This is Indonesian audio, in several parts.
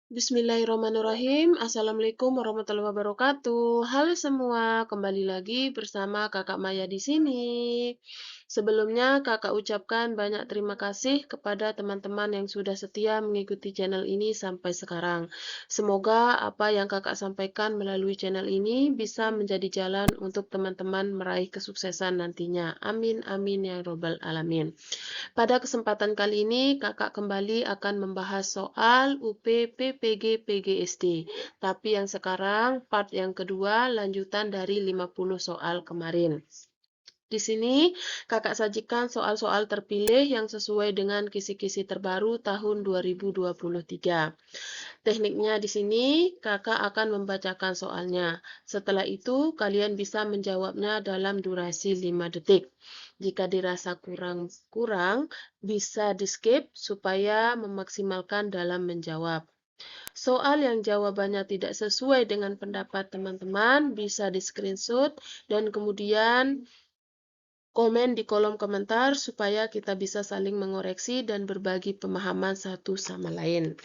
Bismillahirrahmanirrahim. Assalamualaikum warahmatullahi wabarakatuh. Halo semua, kembali lagi bersama Kakak Maya di sini. Sebelumnya, Kakak ucapkan banyak terima kasih kepada teman-teman yang sudah setia mengikuti channel ini sampai sekarang. Semoga apa yang Kakak sampaikan melalui channel ini bisa menjadi jalan untuk teman-teman meraih kesuksesan nantinya. Amin, amin ya robbal alamin. Pada kesempatan kali ini, Kakak kembali akan membahas soal UP PPG PGSD. Tapi yang sekarang, part yang kedua, lanjutan dari 50 soal kemarin. Di sini, Kakak sajikan soal-soal terpilih yang sesuai dengan kisi-kisi terbaru tahun 2023. Tekniknya di sini, Kakak akan membacakan soalnya. Setelah itu, kalian bisa menjawabnya dalam durasi 5 detik. Jika dirasa kurang-kurang, bisa di-skip supaya memaksimalkan dalam menjawab. Soal yang jawabannya tidak sesuai dengan pendapat teman-teman bisa di-screenshot dan kemudian komen di kolom komentar supaya kita bisa saling mengoreksi dan berbagi pemahaman satu sama lain.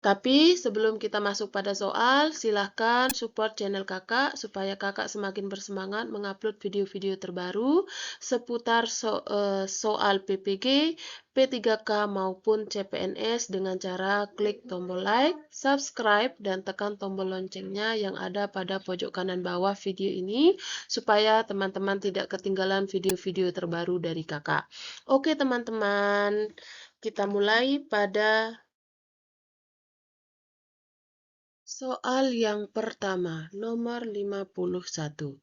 Tapi sebelum kita masuk pada soal, silahkan support channel kakak supaya kakak semakin bersemangat mengupload video-video terbaru seputar soal PPG, P3K maupun CPNS dengan cara klik tombol like, subscribe, dan tekan tombol loncengnya yang ada pada pojok kanan bawah video ini supaya teman-teman tidak ketinggalan video-video terbaru dari kakak. Oke teman-teman, kita mulai pada soal yang pertama, nomor 51.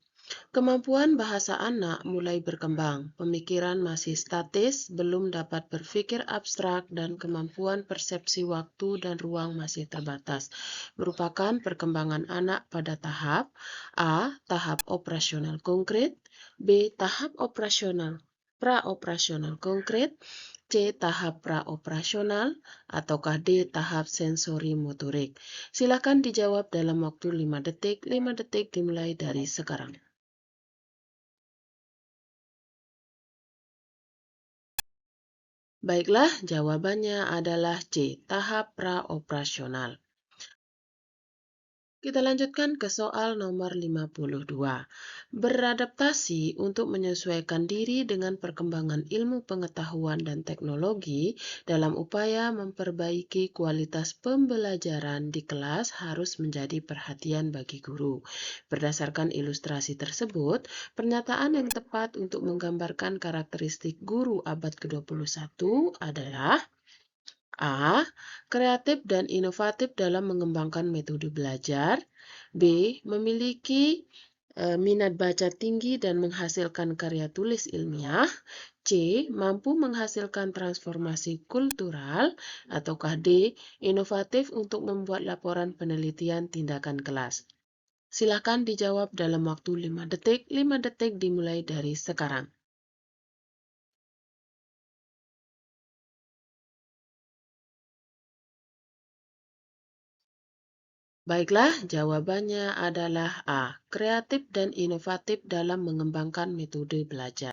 Kemampuan bahasa anak mulai berkembang, pemikiran masih statis, belum dapat berpikir abstrak, dan kemampuan persepsi waktu dan ruang masih terbatas. Merupakan perkembangan anak pada tahap A. Tahap operasional konkret, B. Tahap operasional praoperasional konkret, C. Tahap praoperasional, ataukah D. Tahap sensori motorik? Silakan dijawab dalam waktu 5 detik. 5 detik dimulai dari sekarang. Baiklah, jawabannya adalah C. Tahap praoperasional. Kita lanjutkan ke soal nomor 52. Beradaptasi untuk menyesuaikan diri dengan perkembangan ilmu pengetahuan dan teknologi dalam upaya memperbaiki kualitas pembelajaran di kelas harus menjadi perhatian bagi guru. Berdasarkan ilustrasi tersebut, pernyataan yang tepat untuk menggambarkan karakteristik guru abad ke-21 adalah A. Kreatif dan inovatif dalam mengembangkan metode belajar. B. Memiliki minat baca tinggi dan menghasilkan karya tulis ilmiah. C. Mampu menghasilkan transformasi kultural. Ataukah D. Inovatif untuk membuat laporan penelitian tindakan kelas. Silakan dijawab dalam waktu 5 detik. 5 detik dimulai dari sekarang. Baiklah, jawabannya adalah A. Kreatif dan inovatif dalam mengembangkan metode belajar.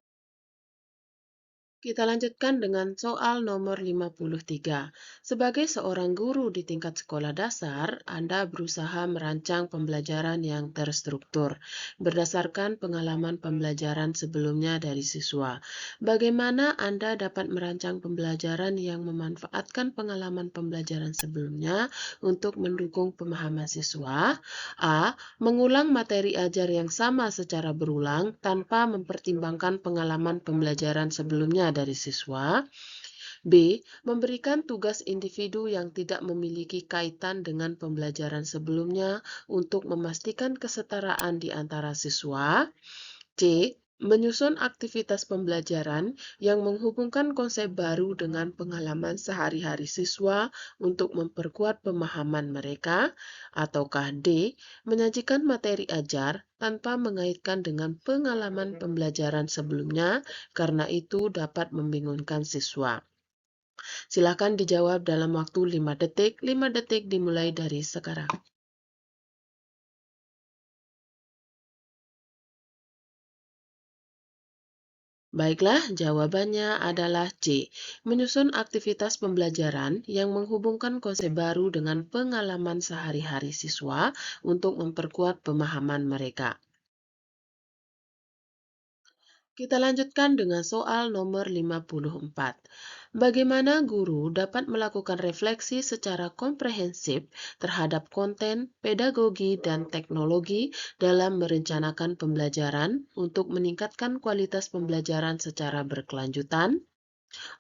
Kita lanjutkan dengan soal nomor 53. Sebagai seorang guru di tingkat sekolah dasar, Anda berusaha merancang pembelajaran yang terstruktur berdasarkan pengalaman pembelajaran sebelumnya dari siswa. Bagaimana Anda dapat merancang pembelajaran yang memanfaatkan pengalaman pembelajaran sebelumnya untuk mendukung pemahaman siswa? A. Mengulang materi ajar yang sama secara berulang tanpa mempertimbangkan pengalaman pembelajaran sebelumnya dari siswa. B. Memberikan tugas individu yang tidak memiliki kaitan dengan pembelajaran sebelumnya untuk memastikan kesetaraan di antara siswa. C. Menyusun aktivitas pembelajaran yang menghubungkan konsep baru dengan pengalaman sehari-hari siswa untuk memperkuat pemahaman mereka. Ataukah D. Menyajikan materi ajar tanpa mengaitkan dengan pengalaman pembelajaran sebelumnya karena itu dapat membingungkan siswa. Silakan dijawab dalam waktu 5 detik. 5 detik dimulai dari sekarang. Baiklah, jawabannya adalah C. Menyusun aktivitas pembelajaran yang menghubungkan konsep baru dengan pengalaman sehari-hari siswa untuk memperkuat pemahaman mereka. Kita lanjutkan dengan soal nomor 54. Bagaimana guru dapat melakukan refleksi secara komprehensif terhadap konten, pedagogi, dan teknologi dalam merencanakan pembelajaran untuk meningkatkan kualitas pembelajaran secara berkelanjutan?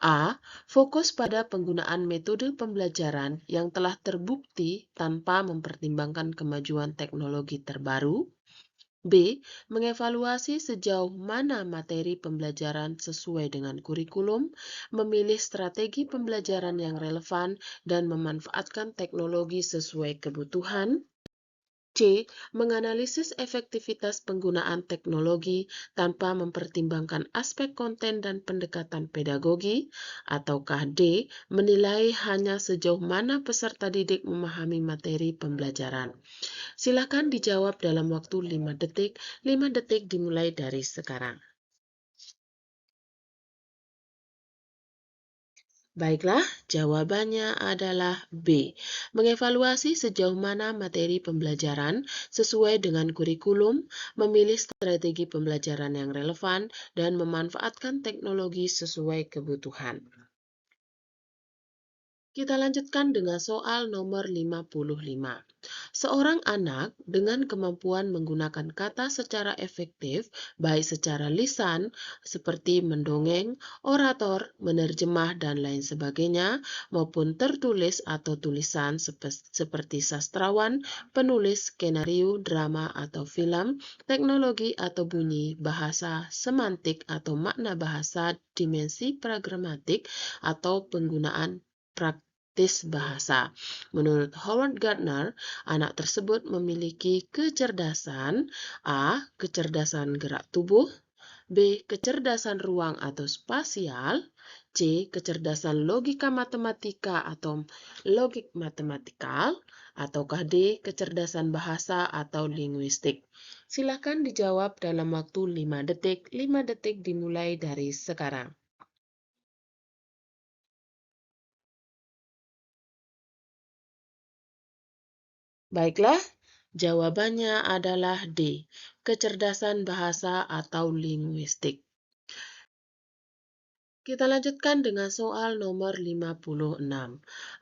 A. Fokus pada penggunaan metode pembelajaran yang telah terbukti tanpa mempertimbangkan kemajuan teknologi terbaru. B. Mengevaluasi sejauh mana materi pembelajaran sesuai dengan kurikulum, memilih strategi pembelajaran yang relevan, dan memanfaatkan teknologi sesuai kebutuhan. C. Menganalisis efektivitas penggunaan teknologi tanpa mempertimbangkan aspek konten dan pendekatan pedagogi. Ataukah D. Menilai hanya sejauh mana peserta didik memahami materi pembelajaran. Silakan dijawab dalam waktu 5 detik. 5 detik dimulai dari sekarang. Baiklah, jawabannya adalah B. Mengevaluasi sejauh mana materi pembelajaran sesuai dengan kurikulum, memilih strategi pembelajaran yang relevan, dan memanfaatkan teknologi sesuai kebutuhan. Kita lanjutkan dengan soal nomor 55. Seorang anak dengan kemampuan menggunakan kata secara efektif, baik secara lisan, seperti mendongeng, orator, menerjemah, dan lain sebagainya, maupun tertulis atau tulisan seperti sastrawan, penulis, skenario, drama, atau film, teknologi atau bunyi, bahasa, semantik atau makna bahasa, dimensi programatik, atau penggunaan praktis bahasa. Menurut Howard Gardner, anak tersebut memiliki kecerdasan A. Kecerdasan gerak tubuh, B. Kecerdasan ruang atau spasial, C. Kecerdasan logika matematika atau logik matematikal, ataukah D. Kecerdasan bahasa atau linguistik. Silakan dijawab dalam waktu 5 detik. 5 detik dimulai dari sekarang. Baiklah, jawabannya adalah D. Kecerdasan bahasa atau linguistik. Kita lanjutkan dengan soal nomor 56.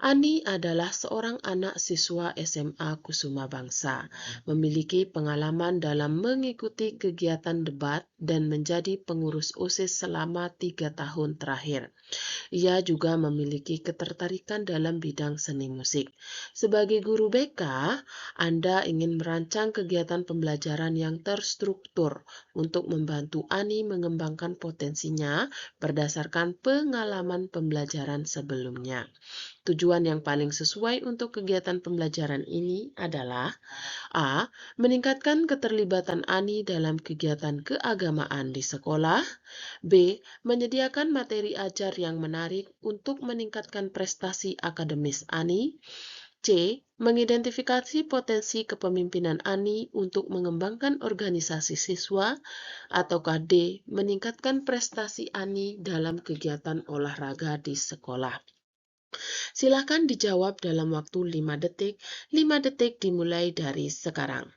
Ani adalah seorang anak siswa SMA Kusuma Bangsa, memiliki pengalaman dalam mengikuti kegiatan debat dan menjadi pengurus OSIS selama 3 tahun terakhir. Ia juga memiliki ketertarikan dalam bidang seni musik. Sebagai guru BK, Anda ingin merancang kegiatan pembelajaran yang terstruktur untuk membantu Ani mengembangkan potensinya berdasarkan pengalaman pembelajaran sebelumnya. Tujuan yang paling sesuai untuk kegiatan pembelajaran ini adalah A. Meningkatkan keterlibatan Ani dalam kegiatan keagamaan di sekolah. B. Menyediakan materi ajar yang menarik untuk meningkatkan prestasi akademis Ani. C. Mengidentifikasi potensi kepemimpinan Ani untuk mengembangkan organisasi siswa. Ataukah D. Meningkatkan prestasi Ani dalam kegiatan olahraga di sekolah. Silakan dijawab dalam waktu 5 detik. 5 detik dimulai dari sekarang.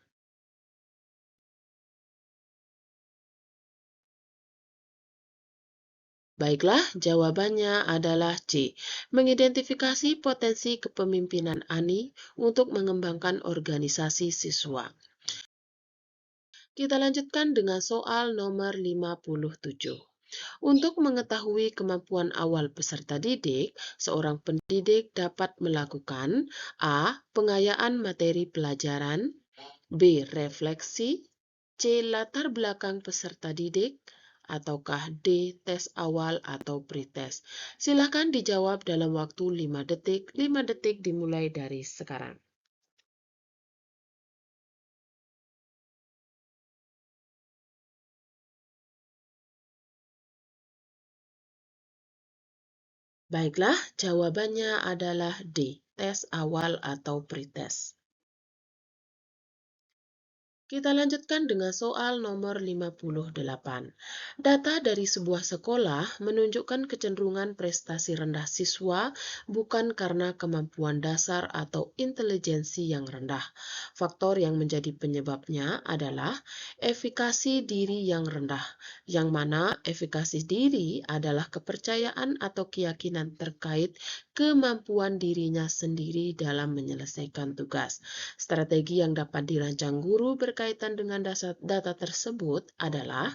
Baiklah, jawabannya adalah C. Mengidentifikasi potensi kepemimpinan Ani untuk mengembangkan organisasi siswa. Kita lanjutkan dengan soal nomor 57. Untuk mengetahui kemampuan awal peserta didik, seorang pendidik dapat melakukan A. Pengayaan materi pelajaran, B. Refleksi, C. Latar belakang peserta didik, ataukah D. Tes awal atau pretest. Silakan dijawab dalam waktu 5 detik. 5 detik dimulai dari sekarang. Baiklah, jawabannya adalah D. Tes awal atau pretest. Kita lanjutkan dengan soal nomor 58. Data dari sebuah sekolah menunjukkan kecenderungan prestasi rendah siswa bukan karena kemampuan dasar atau intelijensi yang rendah. Faktor yang menjadi penyebabnya adalah efikasi diri yang rendah, yang mana efikasi diri adalah kepercayaan atau keyakinan terkait kemampuan dirinya sendiri dalam menyelesaikan tugas. Strategi yang dapat dirancang guru berkaitan dengan data tersebut adalah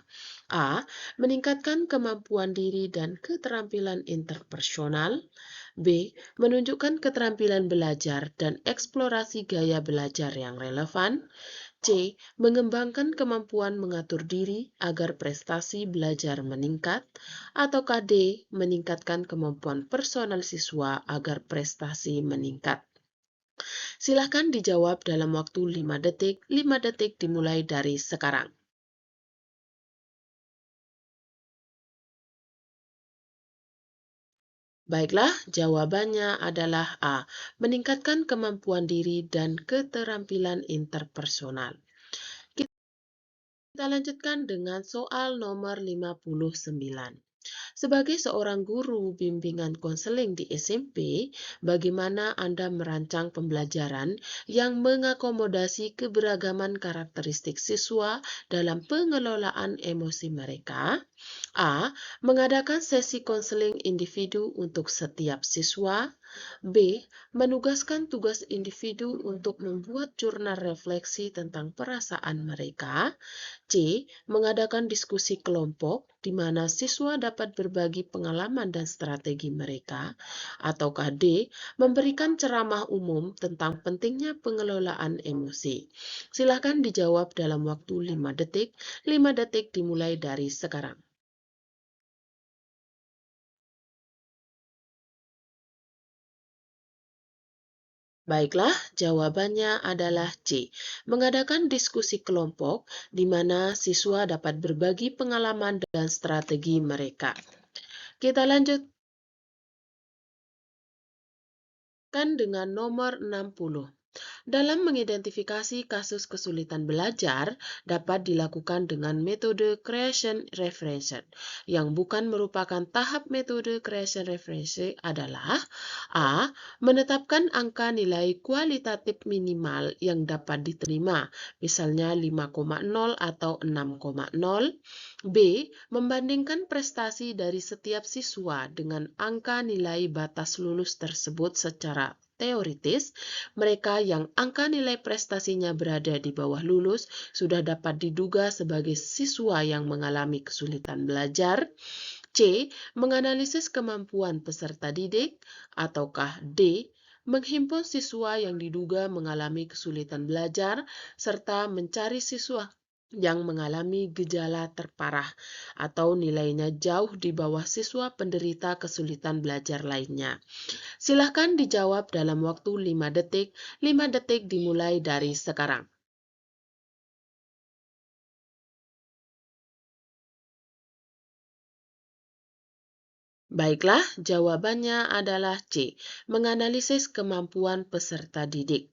A. Meningkatkan kemampuan diri dan keterampilan interpersonal. B. Menunjukkan keterampilan belajar dan eksplorasi gaya belajar yang relevan. C. Mengembangkan kemampuan mengatur diri agar prestasi belajar meningkat. Ataukah D. Meningkatkan kemampuan personal siswa agar prestasi meningkat. Silahkan dijawab dalam waktu 5 detik. 5 detik dimulai dari sekarang. Baiklah, jawabannya adalah A. Meningkatkan kemampuan diri dan keterampilan interpersonal. Kita lanjutkan dengan soal nomor 59. Sebagai seorang guru bimbingan konseling di SMP, bagaimana Anda merancang pembelajaran yang mengakomodasi keberagaman karakteristik siswa dalam pengelolaan emosi mereka? A. Mengadakan sesi konseling individu untuk setiap siswa. B. Menugaskan tugas individu untuk membuat jurnal refleksi tentang perasaan mereka. C. Mengadakan diskusi kelompok di mana siswa dapat berbagi pengalaman dan strategi mereka. Ataukah D. Memberikan ceramah umum tentang pentingnya pengelolaan emosi. Silakan dijawab dalam waktu 5 detik. 5 detik dimulai dari sekarang. Baiklah, jawabannya adalah C. Mengadakan diskusi kelompok di mana siswa dapat berbagi pengalaman dan strategi mereka. Kita lanjutkan dengan nomor 60. Dalam mengidentifikasi kasus kesulitan belajar dapat dilakukan dengan metode creation reference. Yang bukan merupakan tahap metode creation reference adalah A. Menetapkan angka nilai kualitatif minimal yang dapat diterima, misalnya 5,0 atau 6,0. B. Membandingkan prestasi dari setiap siswa dengan angka nilai batas lulus tersebut secara teoritis. Mereka yang angka nilai prestasinya berada di bawah lulus sudah dapat diduga sebagai siswa yang mengalami kesulitan belajar. C. Menganalisis kemampuan peserta didik. Ataukah D. Menghimpun siswa yang diduga mengalami kesulitan belajar serta mencari siswa yang mengalami gejala terparah atau nilainya jauh di bawah siswa penderita kesulitan belajar lainnya. Silahkan dijawab dalam waktu 5 detik. 5 detik dimulai dari sekarang. Baiklah, jawabannya adalah C. Menganalisis kemampuan peserta didik.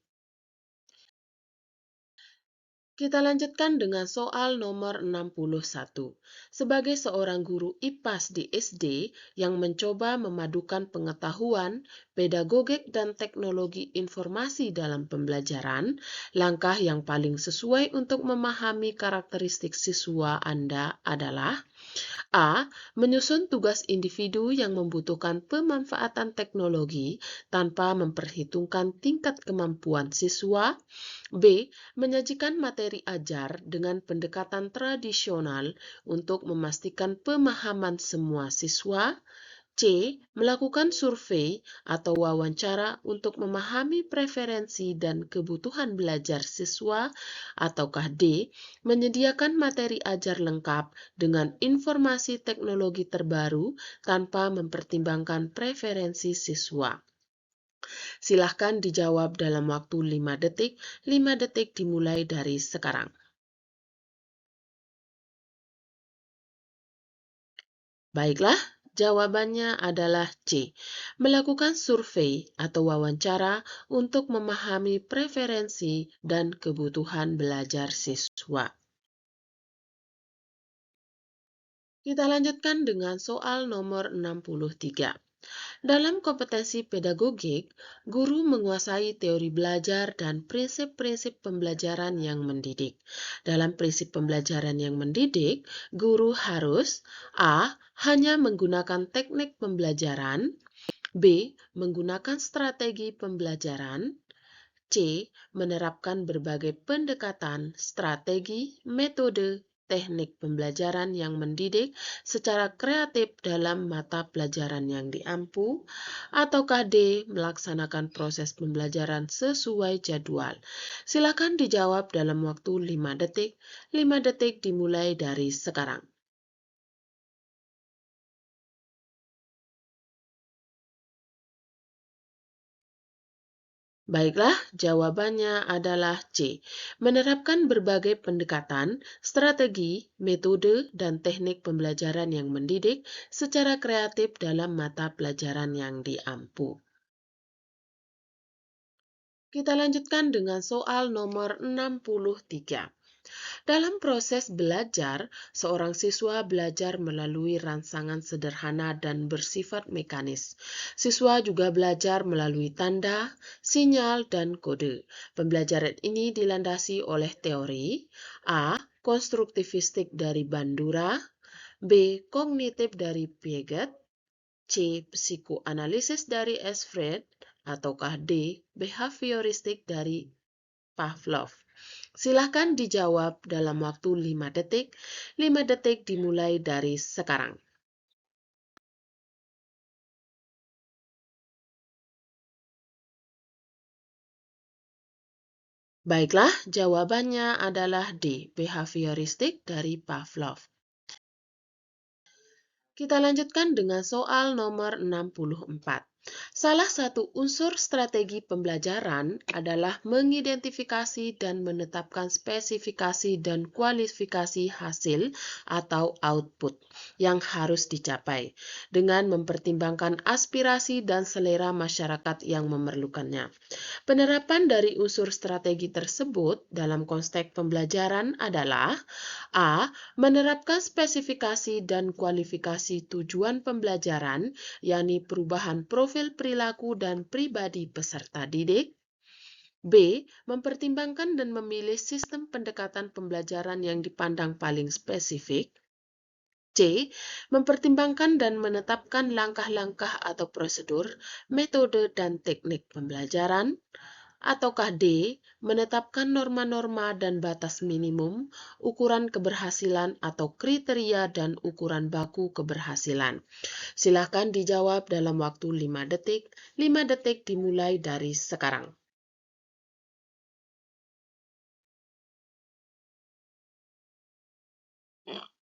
Kita lanjutkan dengan soal nomor 61. Sebagai seorang guru IPAS di SD yang mencoba memadukan pengetahuan, pedagogik, dan teknologi informasi dalam pembelajaran, langkah yang paling sesuai untuk memahami karakteristik siswa Anda adalah A. Menyusun tugas individu yang membutuhkan pemanfaatan teknologi tanpa memperhitungkan tingkat kemampuan siswa. B. Menyajikan materi ajar dengan pendekatan tradisional untuk memastikan pemahaman semua siswa. C. Melakukan survei atau wawancara untuk memahami preferensi dan kebutuhan belajar siswa. Ataukah D. Menyediakan materi ajar lengkap dengan informasi teknologi terbaru tanpa mempertimbangkan preferensi siswa. Silahkan dijawab dalam waktu 5 detik. 5 detik dimulai dari sekarang. Baiklah, Jawabannya adalah C. Melakukan survei atau wawancara untuk memahami preferensi dan kebutuhan belajar siswa. Kita lanjutkan dengan soal nomor 63. Dalam kompetensi pedagogik, guru menguasai teori belajar dan prinsip-prinsip pembelajaran yang mendidik. Dalam prinsip pembelajaran yang mendidik, guru harus A. Hanya menggunakan teknik pembelajaran, B. Menggunakan strategi pembelajaran, C. Menerapkan berbagai pendekatan, strategi, metode, teknik pembelajaran yang mendidik secara kreatif dalam mata pelajaran yang diampu, ataukah D. Melaksanakan proses pembelajaran sesuai jadwal. Silakan dijawab dalam waktu 5 detik. 5 detik dimulai dari sekarang. Baiklah, jawabannya adalah C. Menerapkan berbagai pendekatan, strategi, metode, dan teknik pembelajaran yang mendidik secara kreatif dalam mata pelajaran yang diampu. Kita lanjutkan dengan soal nomor 63. Dalam proses belajar, seorang siswa belajar melalui rangsangan sederhana dan bersifat mekanis. Siswa juga belajar melalui tanda, sinyal, dan kode. Pembelajaran ini dilandasi oleh teori A. Konstruktivistik dari Bandura, B. Kognitif dari Piaget, C. Psikoanalisis dari Esfred, ataukah D. Behavioristik dari Pavlov. Silahkan dijawab dalam waktu 5 detik. 5 detik dimulai dari sekarang. Baiklah, jawabannya adalah D. Behavioristik dari Pavlov. Kita lanjutkan dengan soal nomor 64. Salah satu unsur strategi pembelajaran adalah mengidentifikasi dan menetapkan spesifikasi dan kualifikasi hasil atau output yang harus dicapai dengan mempertimbangkan aspirasi dan selera masyarakat yang memerlukannya. Penerapan dari unsur strategi tersebut dalam konteks pembelajaran adalah A. Menerapkan spesifikasi dan kualifikasi tujuan pembelajaran, yakni perubahan profil perilaku dan pribadi peserta didik. B. Mempertimbangkan dan memilih sistem pendekatan pembelajaran yang dipandang paling spesifik. C. Mempertimbangkan dan menetapkan langkah-langkah atau prosedur, metode, dan teknik pembelajaran. Ataukah D. Menetapkan norma-norma dan batas minimum, ukuran keberhasilan atau kriteria dan ukuran baku keberhasilan. Silakan dijawab dalam waktu 5 detik. 5 detik dimulai dari sekarang.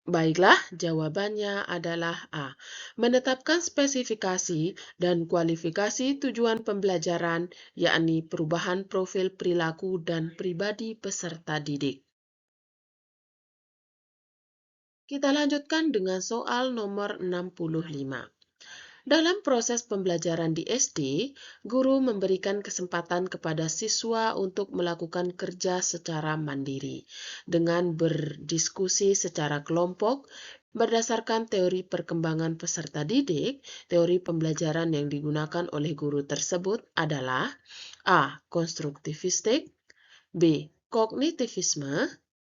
Baiklah, jawabannya adalah A. Menetapkan spesifikasi dan kualifikasi tujuan pembelajaran, yakni perubahan profil perilaku dan pribadi peserta didik. Kita lanjutkan dengan soal nomor 65. Dalam proses pembelajaran di SD, guru memberikan kesempatan kepada siswa untuk melakukan kerja secara mandiri dengan berdiskusi secara kelompok berdasarkan teori perkembangan peserta didik. Teori pembelajaran yang digunakan oleh guru tersebut adalah A. Konstruktivistik, B. Kognitivisme,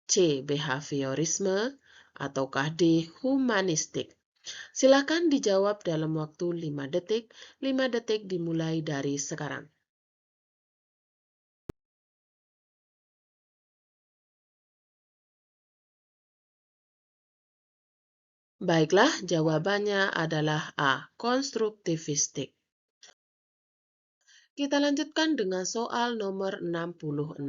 C. Behaviorisme, ataukah D. Humanistik. Silakan dijawab dalam waktu 5 detik. 5 detik dimulai dari sekarang. Baiklah, jawabannya adalah A. Konstruktivistik. Kita lanjutkan dengan soal nomor 66.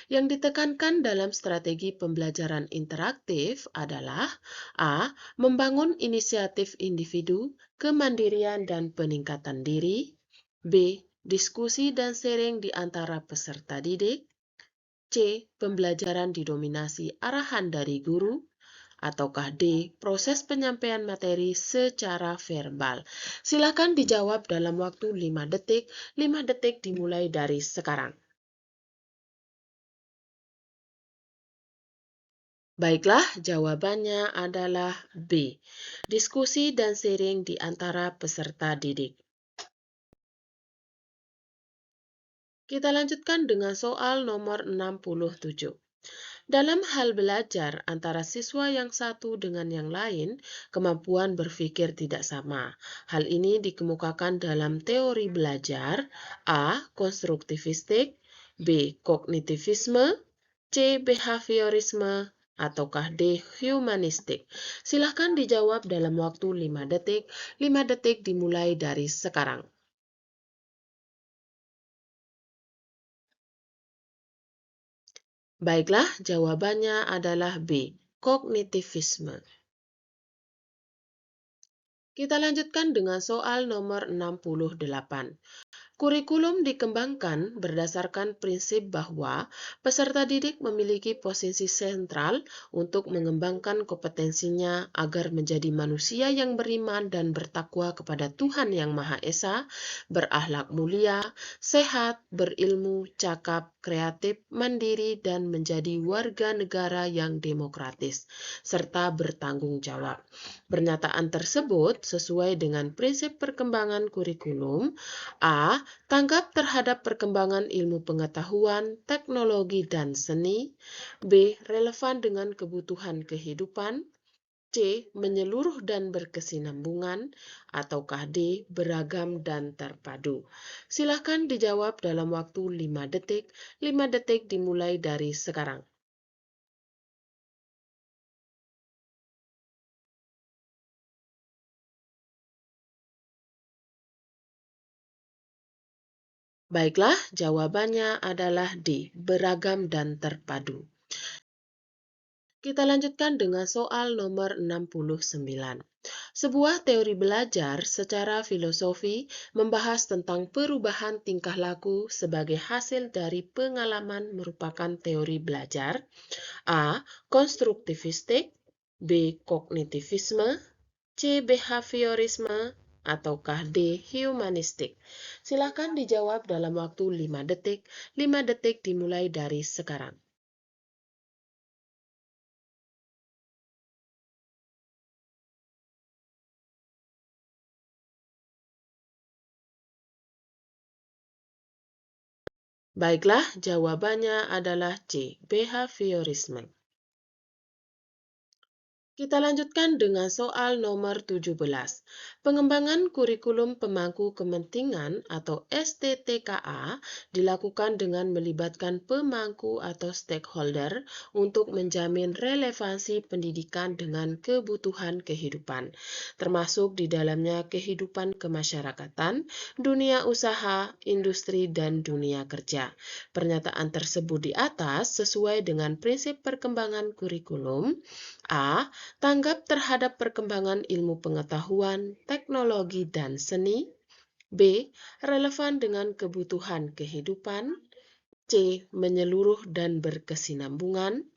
Yang ditekankan dalam strategi pembelajaran interaktif adalah A. Membangun inisiatif individu, kemandirian dan peningkatan diri. B. Diskusi dan sharing di antara peserta didik. C. Pembelajaran didominasi arahan dari guru. Ataukah D. Proses penyampaian materi secara verbal? Silakan dijawab dalam waktu 5 detik. 5 detik dimulai dari sekarang. Baiklah, jawabannya adalah B. Diskusi dan sharing di antara peserta didik. Kita lanjutkan dengan soal nomor 67. Dalam hal belajar antara siswa yang satu dengan yang lain, kemampuan berpikir tidak sama. Hal ini dikemukakan dalam teori belajar: A. Konstruktivistik, B. Kognitivisme, C. Behaviorisme, ataukah D. Humanistik. Silahkan dijawab dalam waktu 5 detik. 5 detik dimulai dari sekarang. Baiklah, jawabannya adalah B. Kognitivisme. Kita lanjutkan dengan soal nomor 68. Kurikulum dikembangkan berdasarkan prinsip bahwa peserta didik memiliki posisi sentral untuk mengembangkan kompetensinya agar menjadi manusia yang beriman dan bertakwa kepada Tuhan Yang Maha Esa, berakhlak mulia, sehat, berilmu, cakap, kreatif, mandiri, dan menjadi warga negara yang demokratis, serta bertanggung jawab. Pernyataan tersebut sesuai dengan prinsip perkembangan kurikulum. A. Tanggap terhadap perkembangan ilmu pengetahuan, teknologi, dan seni. B. Relevan dengan kebutuhan kehidupan. C. Menyeluruh dan berkesinambungan. Ataukah D. Beragam dan terpadu. Silakan dijawab dalam waktu 5 detik. 5 detik dimulai dari sekarang. Baiklah, jawabannya adalah D. Beragam dan terpadu. Kita lanjutkan dengan soal nomor 69. Sebuah teori belajar secara filosofi membahas tentang perubahan tingkah laku sebagai hasil dari pengalaman merupakan teori belajar. A. Konstruktivistik, B. Kognitivisme, C. Behaviorisme, ataukah D. Humanistik. Silakan dijawab dalam waktu 5 detik. 5 detik dimulai dari sekarang. Baiklah, jawabannya adalah C. Behaviorisme. Kita lanjutkan dengan soal nomor 17. Pengembangan kurikulum pemangku kepentingan atau STTKA dilakukan dengan melibatkan pemangku atau stakeholder untuk menjamin relevansi pendidikan dengan kebutuhan kehidupan, termasuk di dalamnya kehidupan kemasyarakatan, dunia usaha, industri, dan dunia kerja. Pernyataan tersebut di atas sesuai dengan prinsip perkembangan kurikulum. A. Tanggap terhadap perkembangan ilmu pengetahuan, teknologi, dan seni. B. Relevan dengan kebutuhan kehidupan. C. Menyeluruh dan berkesinambungan.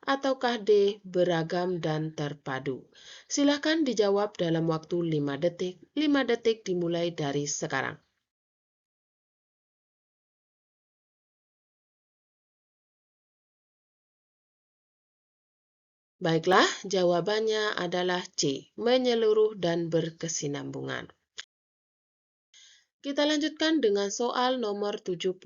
Ataukah D. Beragam dan terpadu. Silakan dijawab dalam waktu 5 detik. 5 detik dimulai dari sekarang. Baiklah, jawabannya adalah C. Menyeluruh dan berkesinambungan. Kita lanjutkan dengan soal nomor 71.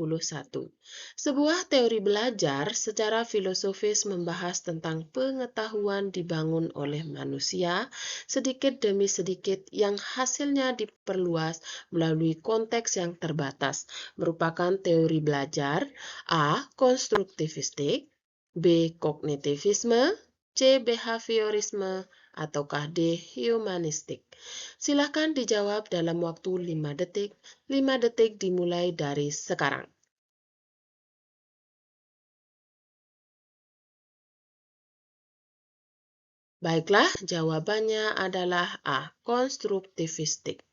Sebuah teori belajar secara filosofis membahas tentang pengetahuan dibangun oleh manusia sedikit demi sedikit yang hasilnya diperluas melalui konteks yang terbatas. Merupakan teori belajar A. Konstruktivistik, B. Kognitivisme, C. Behaviorisme, ataukah D. Humanistik. Silakan dijawab dalam waktu 5 detik. 5 detik dimulai dari sekarang. Baiklah, jawabannya adalah A. Konstruktivistik.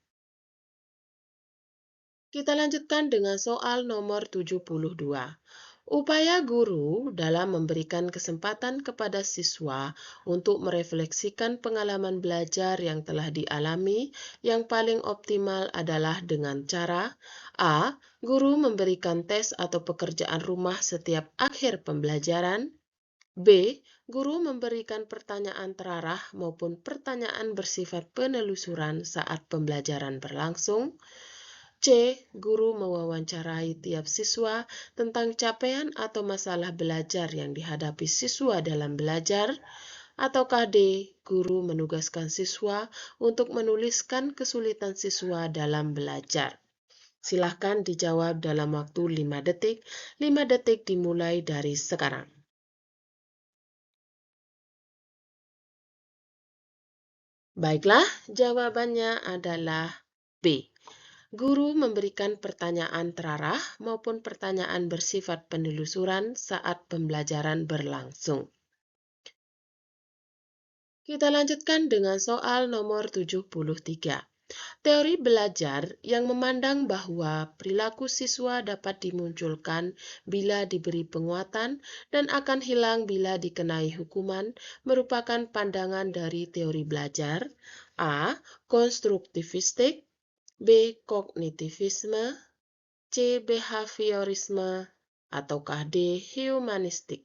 Kita lanjutkan dengan soal nomor 72. Upaya guru dalam memberikan kesempatan kepada siswa untuk merefleksikan pengalaman belajar yang telah dialami yang paling optimal adalah dengan cara A. Guru memberikan tes atau pekerjaan rumah setiap akhir pembelajaran. B. Guru memberikan pertanyaan terarah maupun pertanyaan bersifat penelusuran saat pembelajaran berlangsung. C. Guru mewawancarai tiap siswa tentang capaian atau masalah belajar yang dihadapi siswa dalam belajar. Ataukah D. Guru menugaskan siswa untuk menuliskan kesulitan siswa dalam belajar. Silahkan dijawab dalam waktu 5 detik. 5 detik dimulai dari sekarang. Baiklah, jawabannya adalah B. Guru memberikan pertanyaan terarah maupun pertanyaan bersifat penelusuran saat pembelajaran berlangsung. Kita lanjutkan dengan soal nomor 73. Teori belajar yang memandang bahwa perilaku siswa dapat dimunculkan bila diberi penguatan dan akan hilang bila dikenai hukuman merupakan pandangan dari teori belajar. A. Konstruktivistik. B. Kognitivisme. C. Behaviorisme. Ataukah D. Humanistik.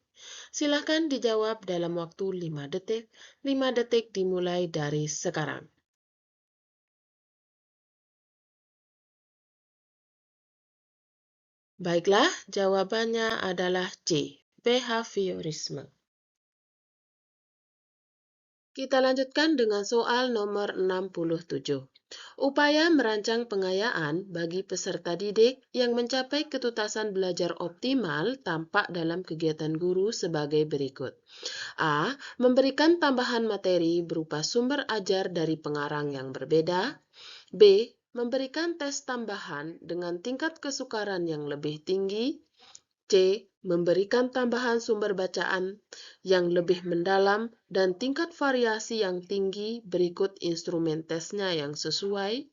Silahkan dijawab dalam waktu 5 detik. 5 detik dimulai dari sekarang. Baiklah, jawabannya adalah C. Behaviorisme. Kita lanjutkan dengan soal nomor 67. Upaya merancang pengayaan bagi peserta didik yang mencapai ketuntasan belajar optimal tampak dalam kegiatan guru sebagai berikut. A. Memberikan tambahan materi berupa sumber ajar dari pengarang yang berbeda. B. Memberikan tes tambahan dengan tingkat kesukaran yang lebih tinggi. C. Memberikan tambahan sumber bacaan yang lebih mendalam dan tingkat variasi yang tinggi berikut instrumen tesnya yang sesuai.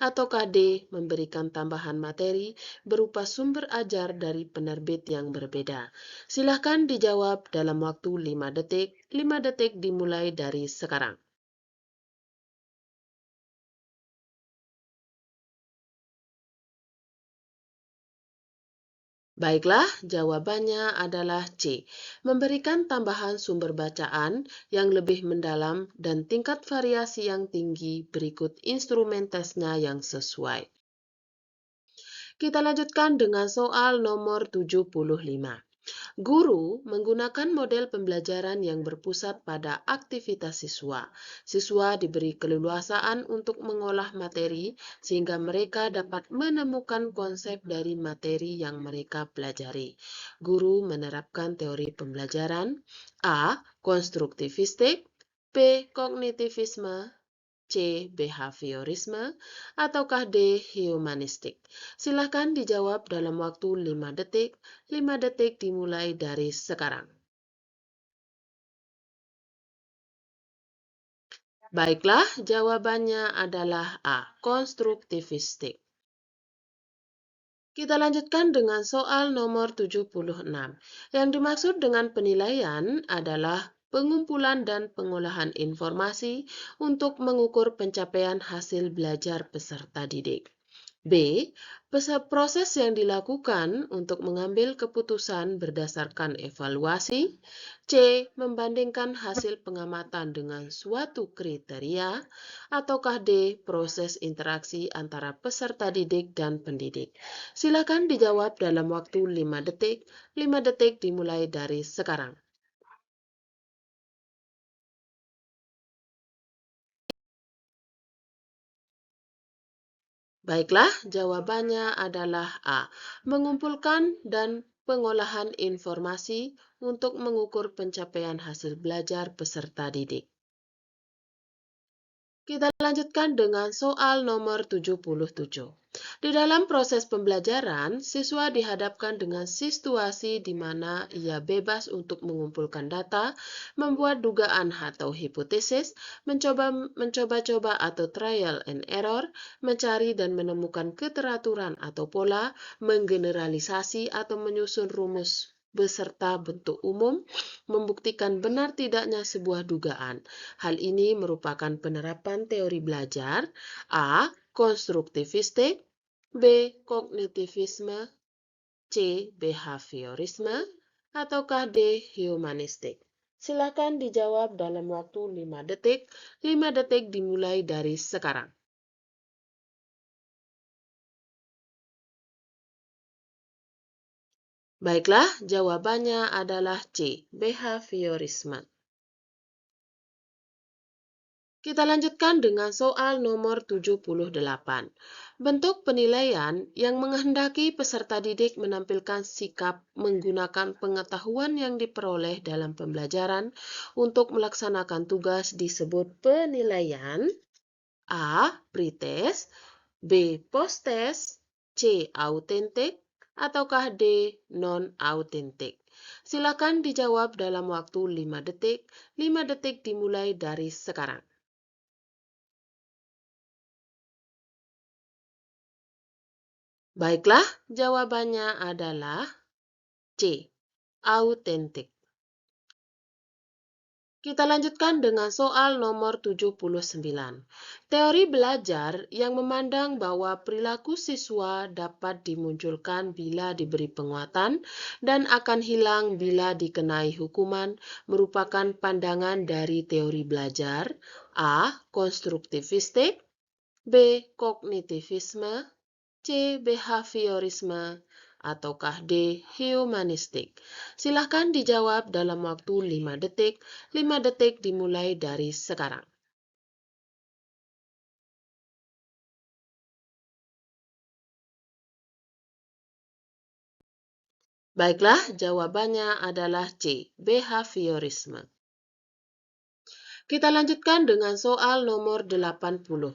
Ataukah D. Memberikan tambahan materi berupa sumber ajar dari penerbit yang berbeda. Silahkan dijawab dalam waktu 5 detik. 5 detik dimulai dari sekarang. Baiklah, jawabannya adalah C. Memberikan tambahan sumber bacaan yang lebih mendalam dan tingkat variasi yang tinggi berikut instrumen tesnya yang sesuai. Kita lanjutkan dengan soal nomor 75. Guru menggunakan model pembelajaran yang berpusat pada aktivitas siswa. Siswa diberi keleluasaan untuk mengolah materi sehingga mereka dapat menemukan konsep dari materi yang mereka pelajari. Guru menerapkan teori pembelajaran A. Konstruktivistik. B. Kognitivisme. C. Behaviorisme. Ataukah D. Humanistik. Silahkan dijawab dalam waktu 5 detik. 5 detik dimulai dari sekarang. Baiklah, jawabannya adalah A. Konstruktivistik. Kita lanjutkan dengan soal nomor 76. Yang dimaksud dengan penilaian adalah pengumpulan dan pengolahan informasi untuk mengukur pencapaian hasil belajar peserta didik. B. Proses yang dilakukan untuk mengambil keputusan berdasarkan evaluasi. C. Membandingkan hasil pengamatan dengan suatu kriteria. Ataukah D. Proses interaksi antara peserta didik dan pendidik. Silakan dijawab dalam waktu 5 detik. 5 detik dimulai dari sekarang. Baiklah, jawabannya adalah A. Mengumpulkan dan pengolahan informasi untuk mengukur pencapaian hasil belajar peserta didik. Kita lanjutkan dengan soal nomor 77. Di dalam proses pembelajaran, siswa dihadapkan dengan situasi di mana ia bebas untuk mengumpulkan data, membuat dugaan atau hipotesis, mencoba-coba atau trial and error, mencari dan menemukan keteraturan atau pola, menggeneralisasi atau menyusun rumus beserta bentuk umum, membuktikan benar tidaknya sebuah dugaan. Hal ini merupakan penerapan teori belajar A. Konstruktivistik, B. Kognitivisme, C. Behaviorisme, ataukah D. Humanistik? Silakan dijawab dalam waktu 5 detik. 5 detik dimulai dari sekarang. Baiklah, jawabannya adalah C. Behaviorisme. Kita lanjutkan dengan soal nomor 78. Bentuk penilaian yang menghendaki peserta didik menampilkan sikap menggunakan pengetahuan yang diperoleh dalam pembelajaran untuk melaksanakan tugas disebut penilaian. A. Pretest, B. Posttest, C. Autentik, ataukah D. Non-autentik? Silakan dijawab dalam waktu 5 detik. 5 detik dimulai dari sekarang. Baiklah, jawabannya adalah C. Autentik. Kita lanjutkan dengan soal nomor 79. Teori belajar yang memandang bahwa perilaku siswa dapat dimunculkan bila diberi penguatan dan akan hilang bila dikenai hukuman merupakan pandangan dari teori belajar A. Konstruktivistik, B. Kognitivisme, C. Behaviorisme, ataukah D. Humanistik? Silahkan dijawab dalam waktu 5 detik. 5 detik dimulai dari sekarang. Baiklah, jawabannya adalah C. Behaviorisme. Kita lanjutkan dengan soal nomor 80.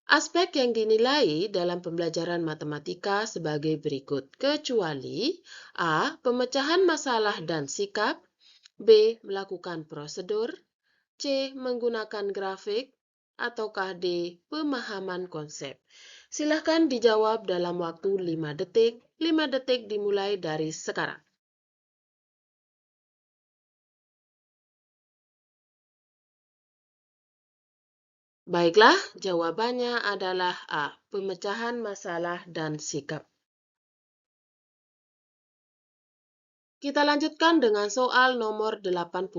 Aspek yang dinilai dalam pembelajaran matematika sebagai berikut, kecuali A. Pemecahan masalah dan sikap, B. Melakukan prosedur, C. Menggunakan grafik, ataukah D. Pemahaman konsep. Silahkan dijawab dalam waktu 5 detik. 5 detik dimulai dari sekarang. Baiklah, jawabannya adalah A. Pemecahan masalah dan sikap. Kita lanjutkan dengan soal nomor 81.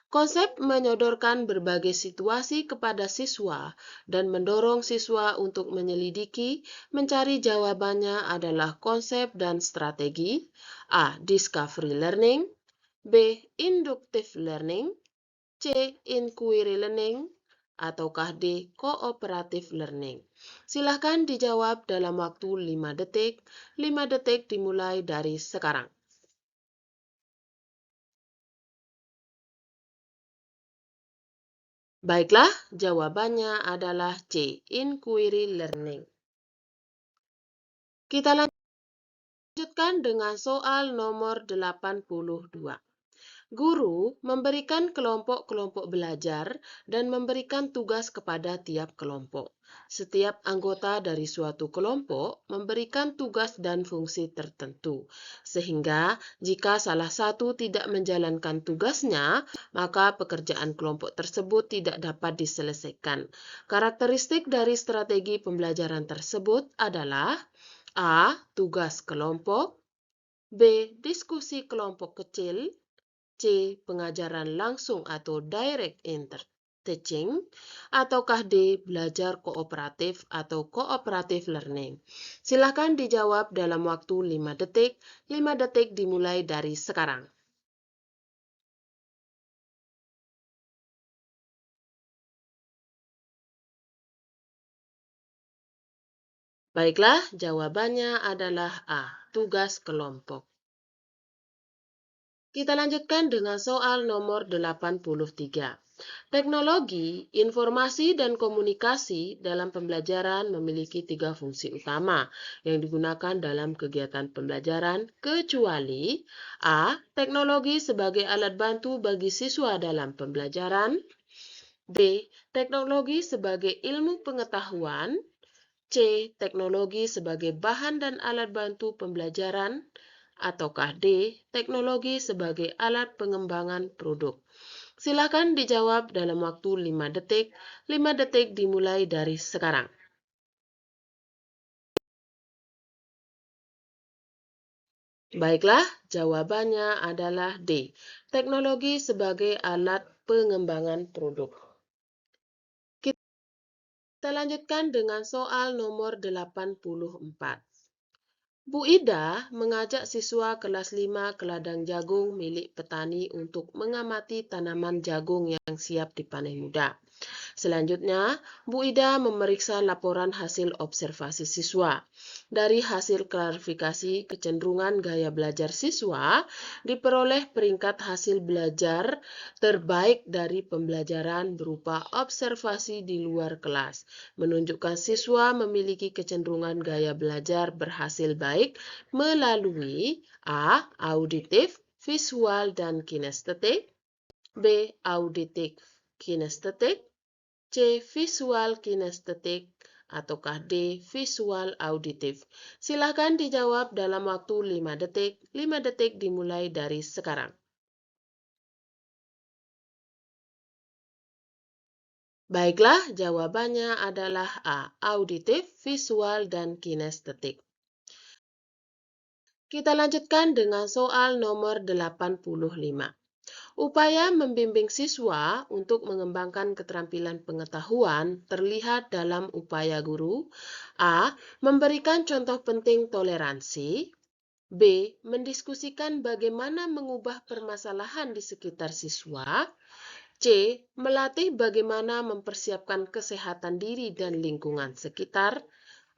Konsep menyodorkan berbagai situasi kepada siswa dan mendorong siswa untuk menyelidiki, mencari jawabannya adalah konsep dan strategi. A. Discovery learning, B. Inductive learning, C. Inquiry learning, ataukah D. Cooperative learning. Silahkan dijawab dalam waktu 5 detik. 5 detik dimulai dari sekarang. Baiklah, jawabannya adalah C. Inquiry learning. Kita lanjutkan dengan soal nomor 82. Guru memberikan kelompok-kelompok belajar dan memberikan tugas kepada tiap kelompok. Setiap anggota dari suatu kelompok memberikan tugas dan fungsi tertentu, sehingga jika salah satu tidak menjalankan tugasnya, maka pekerjaan kelompok tersebut tidak dapat diselesaikan. Karakteristik dari strategi pembelajaran tersebut adalah A. Tugas kelompok, B. Diskusi kelompok kecil, C. Pengajaran langsung atau direct teaching, ataukah D. Belajar kooperatif atau cooperative learning. Silakan dijawab dalam waktu 5 detik. 5 detik dimulai dari sekarang. Baiklah, jawabannya adalah A. Tugas kelompok. Kita lanjutkan dengan soal nomor 83. Teknologi, informasi, dan komunikasi dalam pembelajaran memiliki 3 fungsi utama yang digunakan dalam kegiatan pembelajaran, kecuali A. Teknologi sebagai alat bantu bagi siswa dalam pembelajaran, B. Teknologi sebagai ilmu pengetahuan, C. Teknologi sebagai bahan dan alat bantu pembelajaran, ataukah D. Teknologi sebagai alat pengembangan produk. Silakan dijawab dalam waktu 5 detik. 5 detik dimulai dari sekarang. Baiklah, jawabannya adalah D. Teknologi sebagai alat pengembangan produk. Kita lanjutkan dengan soal nomor 84. Bu Ida mengajak siswa kelas 5 ke ladang jagung milik petani untuk mengamati tanaman jagung yang siap dipanen muda. Selanjutnya, Bu Ida memeriksa laporan hasil observasi siswa. Dari hasil klarifikasi kecenderungan gaya belajar siswa, diperoleh peringkat hasil belajar terbaik dari pembelajaran berupa observasi di luar kelas, menunjukkan siswa memiliki kecenderungan gaya belajar berhasil baik melalui A. Auditif, visual, dan kinestetik, B. Auditif, kinestetik, C. Visual kinestetik, ataukah D. Visual auditif. Silakan dijawab dalam waktu 5 detik. 5 detik dimulai dari sekarang. Baiklah, jawabannya adalah A. Auditif, visual, dan kinestetik. Kita lanjutkan dengan soal nomor 85. Upaya membimbing siswa untuk mengembangkan keterampilan pengetahuan terlihat dalam upaya guru A. Memberikan contoh penting toleransi, B. Mendiskusikan bagaimana mengubah permasalahan di sekitar siswa, C. Melatih bagaimana mempersiapkan kesehatan diri dan lingkungan sekitar,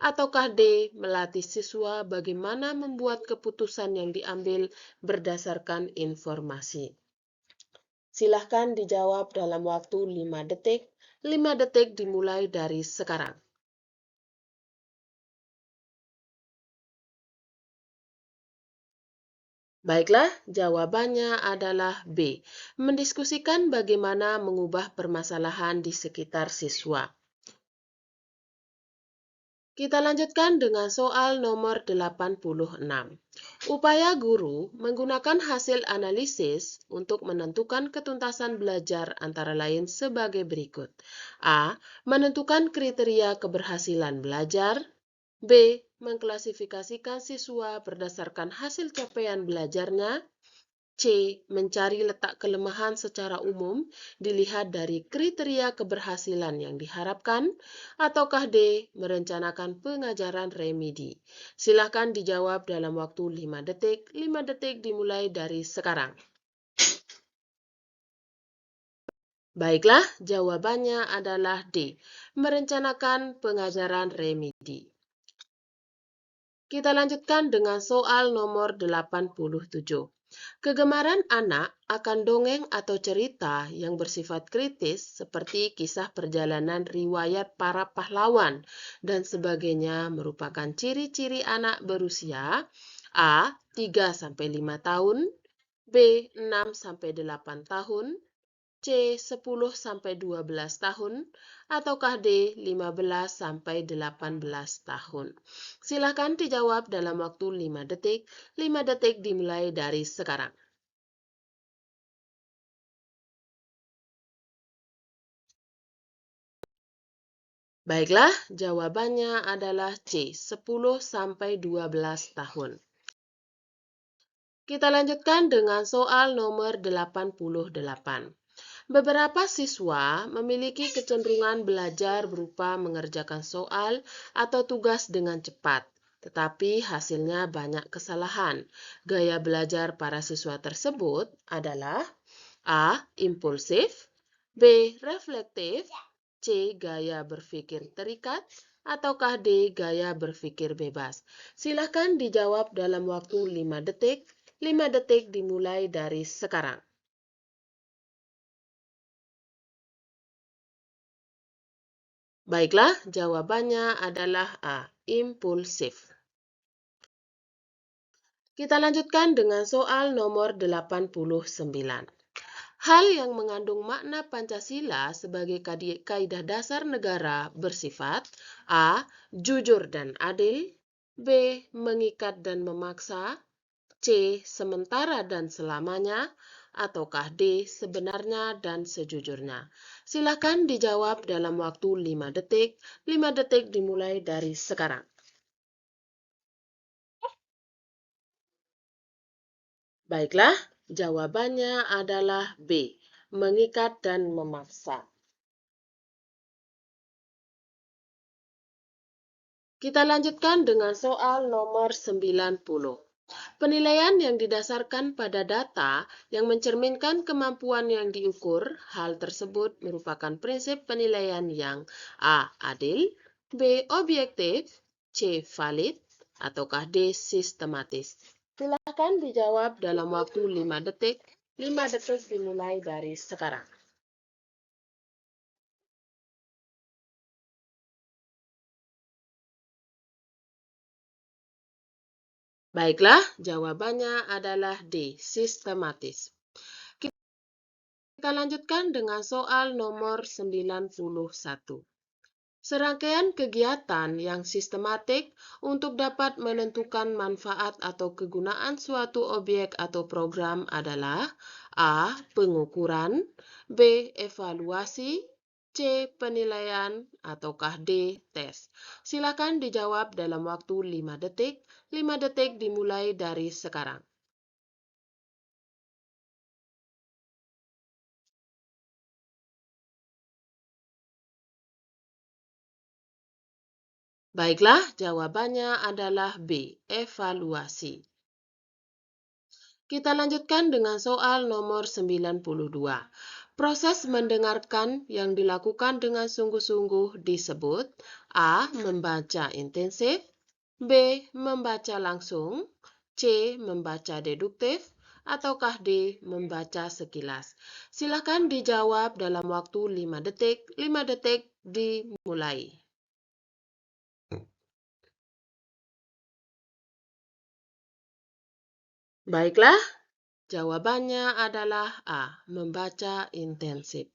ataukah D. Melatih siswa bagaimana membuat keputusan yang diambil berdasarkan informasi. Silahkan dijawab dalam waktu 5 detik. 5 detik dimulai dari sekarang. Baiklah, jawabannya adalah B. Mendiskusikan bagaimana mengubah permasalahan di sekitar siswa. Kita lanjutkan dengan soal nomor 86. Upaya guru menggunakan hasil analisis untuk menentukan ketuntasan belajar antara lain sebagai berikut. A. Menentukan kriteria keberhasilan belajar. B. Mengklasifikasikan siswa berdasarkan hasil capaian belajarnya. C. Mencari letak kelemahan secara umum dilihat dari kriteria keberhasilan yang diharapkan, ataukah D. Merencanakan pengajaran remedi. Silakan dijawab dalam waktu 5 detik. 5 detik dimulai dari sekarang. Baiklah, jawabannya adalah D. Merencanakan pengajaran remedi. Kita lanjutkan dengan soal nomor 87. Kegemaran anak akan dongeng atau cerita yang bersifat kritis seperti kisah perjalanan riwayat para pahlawan dan sebagainya merupakan ciri-ciri anak berusia A. 3-5 tahun, B. 6-8 tahun, C. 10-12 tahun, ataukah D. 15-18 tahun. Silakan dijawab dalam waktu 5 detik. 5 detik dimulai dari sekarang. Baiklah, jawabannya adalah C. 10-12 tahun. Kita lanjutkan dengan soal nomor 88. Beberapa siswa memiliki kecenderungan belajar berupa mengerjakan soal atau tugas dengan cepat, tetapi hasilnya banyak kesalahan. Gaya belajar para siswa tersebut adalah A. Impulsif, B. Reflektif, C. Gaya berpikir terikat, ataukah D. Gaya berpikir bebas. Silakan dijawab dalam waktu 5 detik. 5 detik dimulai dari sekarang. Baiklah, jawabannya adalah A. Impulsif. Kita lanjutkan dengan soal nomor 89. Hal yang mengandung makna Pancasila sebagai kaidah dasar negara bersifat A. Jujur dan adil, B. Mengikat dan memaksa, C. Sementara dan selamanya, ataukah D. Sebenarnya dan sejujurnya. Silakan dijawab dalam waktu 5 detik. 5 detik dimulai dari sekarang. Baiklah, jawabannya adalah B. Mengikat dan memaksa. Kita lanjutkan dengan soal nomor 90. Penilaian yang didasarkan pada data yang mencerminkan kemampuan yang diukur, hal tersebut merupakan prinsip penilaian yang A. Adil, B. Objektif, C. Valid, ataukah D. Sistematis. Silakan dijawab dalam waktu 5 detik. 5 detik dimulai dari sekarang. Baiklah, jawabannya adalah D. Sistematis. Kita lanjutkan dengan soal nomor 91. Serangkaian kegiatan yang sistematik untuk dapat menentukan manfaat atau kegunaan suatu objek atau program adalah A. Pengukuran, B. Evaluasi, C. Penilaian, ataukah D. Tes. Silakan dijawab dalam waktu 5 detik. 5 detik dimulai dari sekarang. Baiklah, jawabannya adalah B. Evaluasi. Kita lanjutkan dengan soal nomor 92. Proses mendengarkan yang dilakukan dengan sungguh-sungguh disebut A. Membaca intensif, B. Membaca langsung, C. Membaca deduktif, ataukah D. Membaca sekilas. Silakan dijawab dalam waktu 5 detik. 5 detik dimulai. Baiklah, jawabannya adalah A. Membaca intensif.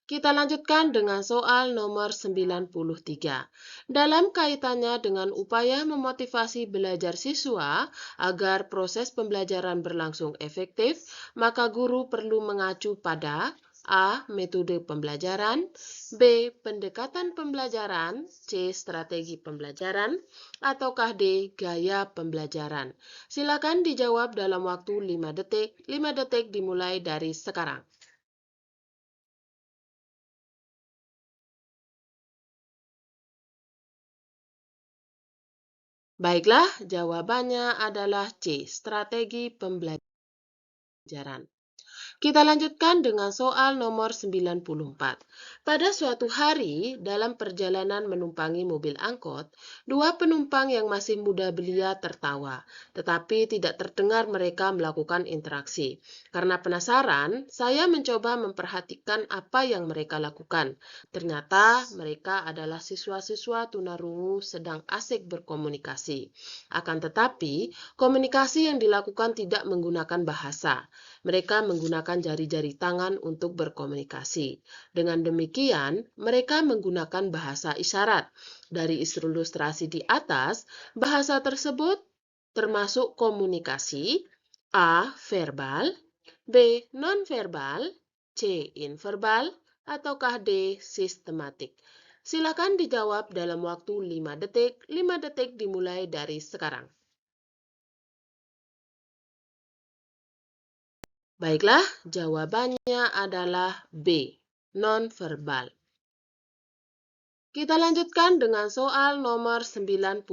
Kita lanjutkan dengan soal nomor 93. Dalam kaitannya dengan upaya memotivasi belajar siswa agar proses pembelajaran berlangsung efektif, maka guru perlu mengacu pada A. Metode pembelajaran, B. Pendekatan pembelajaran, C. Strategi pembelajaran, ataukah D. Gaya pembelajaran. Silakan dijawab dalam waktu 5 detik. 5 detik dimulai dari sekarang. Baiklah, jawabannya adalah C. Strategi pembelajaran. Kita lanjutkan dengan soal nomor 94. Pada suatu hari, dalam perjalanan menumpangi mobil angkot, dua penumpang yang masih muda belia tertawa, tetapi tidak terdengar mereka melakukan interaksi. Karena penasaran, saya mencoba memperhatikan apa yang mereka lakukan. Ternyata mereka adalah siswa-siswa tunarungu sedang asik berkomunikasi. Akan tetapi, komunikasi yang dilakukan tidak menggunakan bahasa. Mereka menggunakan jari-jari tangan untuk berkomunikasi. Dengan demikian, mereka menggunakan bahasa isyarat. Dari ilustrasi di atas, bahasa tersebut termasuk komunikasi A. Verbal, B. Nonverbal, C. Inverbal, ataukah D. Sistematik. Silakan dijawab dalam waktu 5 detik. 5 detik dimulai dari sekarang. Baiklah, jawabannya adalah B. Nonverbal. Kita lanjutkan dengan soal nomor 95.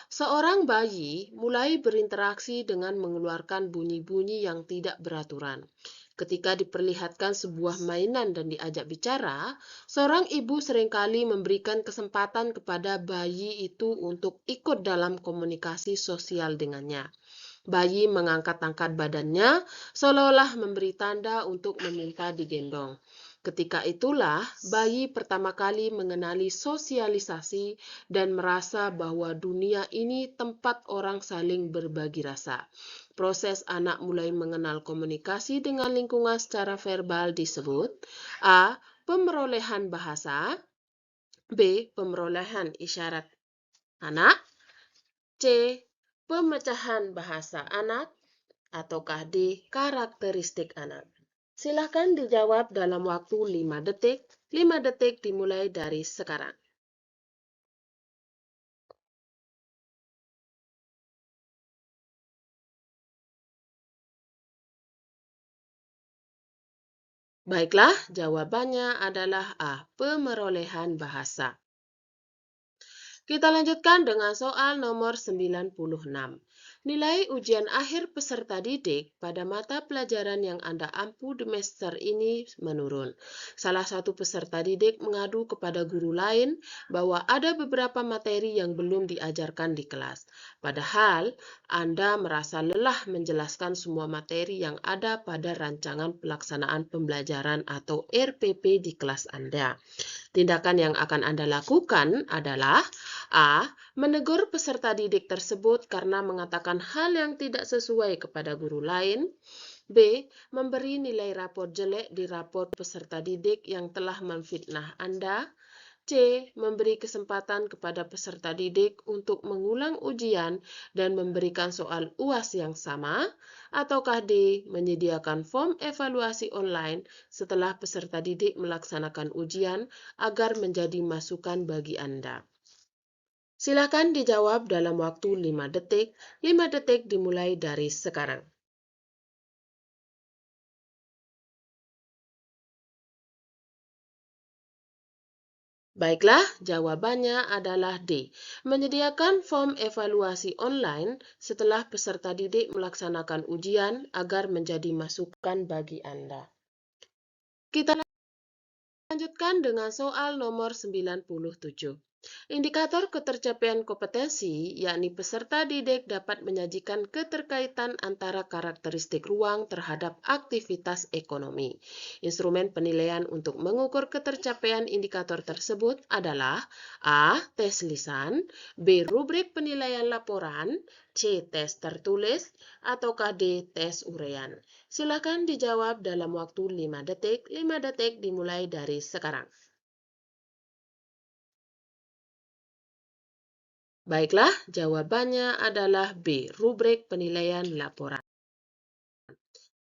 Seorang bayi mulai berinteraksi dengan mengeluarkan bunyi-bunyi yang tidak beraturan. Ketika diperlihatkan sebuah mainan dan diajak bicara, seorang ibu seringkali memberikan kesempatan kepada bayi itu untuk ikut dalam komunikasi sosial dengannya. Bayi mengangkat-angkat badannya seolah-olah memberi tanda untuk meminta digendong. Ketika itulah bayi pertama kali mengenali sosialisasi dan merasa bahwa dunia ini tempat orang saling berbagi rasa. Proses anak mulai mengenal komunikasi dengan lingkungan secara verbal disebut A. Pemerolehan bahasa, B. Pemerolehan isyarat anak, C. Pemecahan bahasa anak, ataukah D. Karakteristik anak. Silakan dijawab dalam waktu 5 detik. 5 detik dimulai dari sekarang. Baiklah, jawabannya adalah A. Pemerolehan bahasa. Kita lanjutkan dengan soal nomor 96. Nilai ujian akhir peserta didik pada mata pelajaran yang Anda ampu di semester ini menurun. Salah satu peserta didik mengadu kepada guru lain bahwa ada beberapa materi yang belum diajarkan di kelas. Padahal Anda merasa lelah menjelaskan semua materi yang ada pada rancangan pelaksanaan pembelajaran atau RPP di kelas Anda. Tindakan yang akan Anda lakukan adalah A. Menegur peserta didik tersebut karena mengatakan hal yang tidak sesuai kepada guru lain. B. Memberi nilai rapor jelek di rapor peserta didik yang telah memfitnah Anda. C. Memberi kesempatan kepada peserta didik untuk mengulang ujian dan memberikan soal UAS yang sama, ataukah D. Menyediakan form evaluasi online setelah peserta didik melaksanakan ujian agar menjadi masukan bagi Anda. Silakan dijawab dalam waktu 5 detik. 5 detik dimulai dari sekarang. Baiklah, jawabannya adalah D. Menyediakan form evaluasi online setelah peserta didik melaksanakan ujian agar menjadi masukan bagi Anda. Kita lanjutkan dengan soal nomor 97. Indikator ketercapaian kompetensi, yakni peserta didik dapat menyajikan keterkaitan antara karakteristik ruang terhadap aktivitas ekonomi. Instrumen penilaian untuk mengukur ketercapaian indikator tersebut adalah A. Tes lisan, B. Rubrik penilaian laporan, C. Tes tertulis, ataukah D. Tes uraian. Silakan dijawab dalam waktu 5 detik. 5 detik dimulai dari sekarang. Baiklah, jawabannya adalah B. Rubrik penilaian laporan.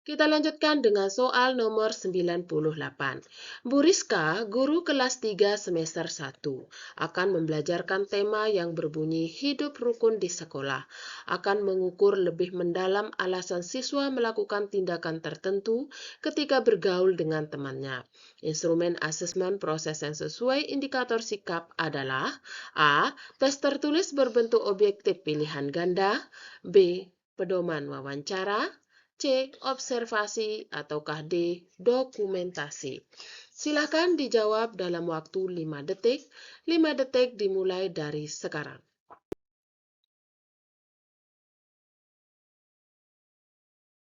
Kita lanjutkan dengan soal nomor 98. Bu Rizka, guru kelas 3 semester 1, akan membelajarkan tema yang berbunyi hidup rukun di sekolah, akan mengukur lebih mendalam alasan siswa melakukan tindakan tertentu ketika bergaul dengan temannya. Instrumen asesmen proses yang sesuai indikator sikap adalah A. Tes tertulis berbentuk objektif pilihan ganda, B. Pedoman wawancara, C. Observasi, ataukah D. Dokumentasi. Silakan dijawab dalam waktu 5 detik. 5 detik dimulai dari sekarang.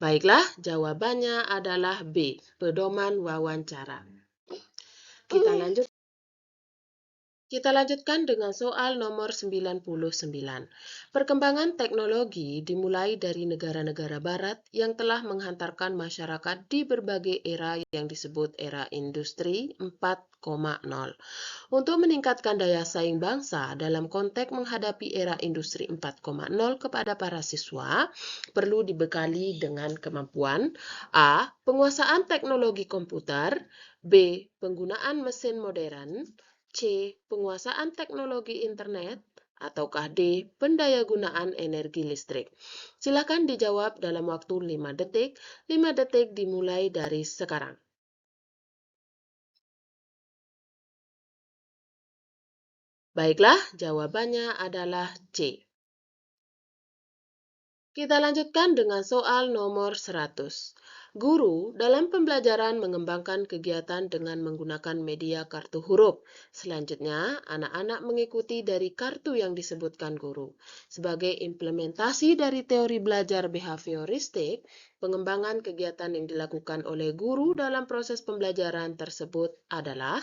Baiklah, jawabannya adalah B. Pedoman wawancara. Kita lanjutkan dengan soal nomor 99. Perkembangan teknologi dimulai dari negara-negara barat yang telah menghantarkan masyarakat di berbagai era yang disebut era industri 4.0. Untuk meningkatkan daya saing bangsa dalam konteks menghadapi era industri 4.0 kepada para siswa, perlu dibekali dengan kemampuan A. Penguasaan teknologi komputer, B. Penggunaan mesin modern, C. Penguasaan teknologi internet, ataukah D. Pendayagunaan energi listrik. Silakan dijawab dalam waktu 5 detik. 5 detik dimulai dari sekarang. Baiklah, jawabannya adalah C. Kita lanjutkan dengan soal nomor 100. Guru dalam pembelajaran mengembangkan kegiatan dengan menggunakan media kartu huruf. Selanjutnya, anak-anak mengikuti dari kartu yang disebutkan guru. Sebagai implementasi dari teori belajar behavioristik, pengembangan kegiatan yang dilakukan oleh guru dalam proses pembelajaran tersebut adalah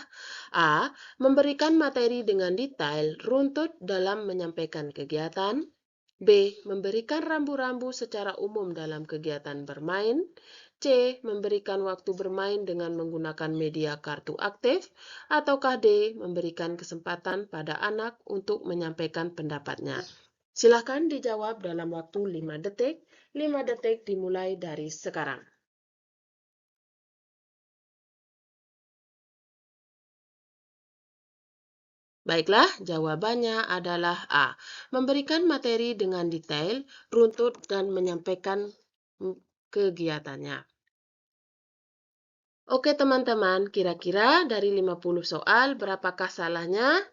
A. Memberikan materi dengan detail runtut dalam menyampaikan kegiatan. B. Memberikan rambu-rambu secara umum dalam kegiatan bermain. C. Memberikan waktu bermain dengan menggunakan media kartu aktif. Ataukah D. Memberikan kesempatan pada anak untuk menyampaikan pendapatnya. Silakan dijawab dalam waktu 5 detik. 5 detik dimulai dari sekarang. Baiklah, jawabannya adalah A. Memberikan materi dengan detail, runtut, dan menyampaikan kegiatannya. Oke teman-teman, kira-kira dari 50 soal, berapakah salahnya?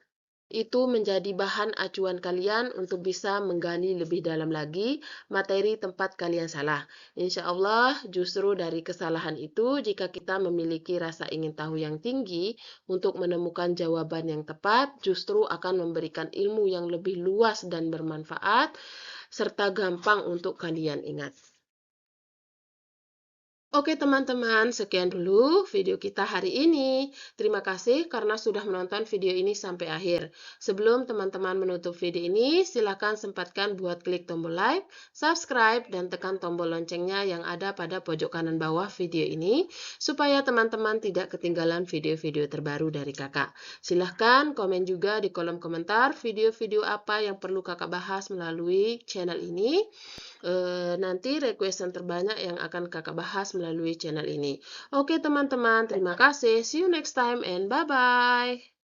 Itu menjadi bahan acuan kalian untuk bisa menggali lebih dalam lagi materi tempat kalian salah. Insya Allah, justru dari kesalahan itu, jika kita memiliki rasa ingin tahu yang tinggi untuk menemukan jawaban yang tepat, justru akan memberikan ilmu yang lebih luas dan bermanfaat, serta gampang untuk kalian ingat. Oke teman-teman, sekian dulu video kita hari ini. Terima kasih karena sudah menonton video ini sampai akhir. Sebelum teman-teman menutup video ini, silakan sempatkan buat klik tombol like, subscribe, dan tekan tombol loncengnya yang ada pada pojok kanan bawah video ini, supaya teman-teman tidak ketinggalan video-video terbaru dari kakak. Silahkan komen juga di kolom komentar video-video apa yang perlu kakak bahas melalui channel ini. Nanti request yang terbanyak yang akan kakak bahas melalui channel ini. Oke teman-teman, terima kasih. See you next time and bye-bye.